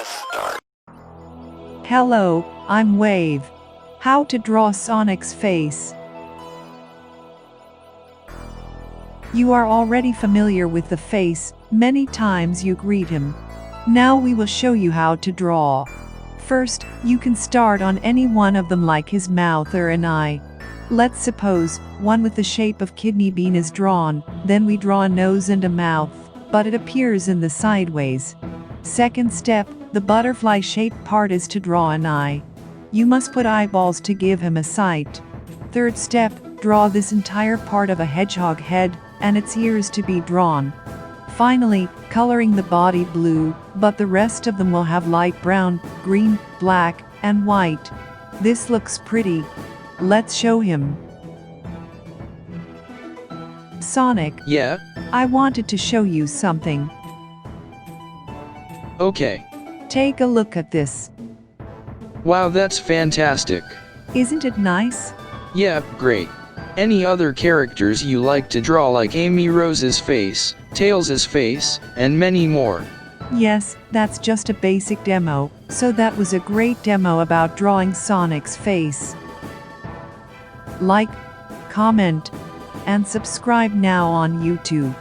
Press start. Hello, I'm Wave. How to draw Sonic's face. You are already familiar with the face, many times you greet him. Now we will show you how to draw. First, you can start on any one of them like his mouth or an eye. Let's suppose one with the shape of kidney bean is drawn, then we draw a nose and a mouth, but it appears in the sideways. Second step, the butterfly-shaped part is to draw an eye. You must put eyeballs to give him a sight. Third step, draw this entire part of a hedgehog head and its ears to be drawn. Finally, coloring the body blue, but the rest of them will have light brown, green, black, and white. This looks pretty. Let's show him. Sonic. Yeah? I wanted to show you something. Okay. Take a look at this. Wow, that's fantastic. Isn't it nice? Yeah, great. Any other characters you like to draw, like Amy Rose's face, Tails' face, and many more? Yes, that's just a basic demo, so that was a great demo about drawing Sonic's face. Like, comment, and subscribe now on YouTube.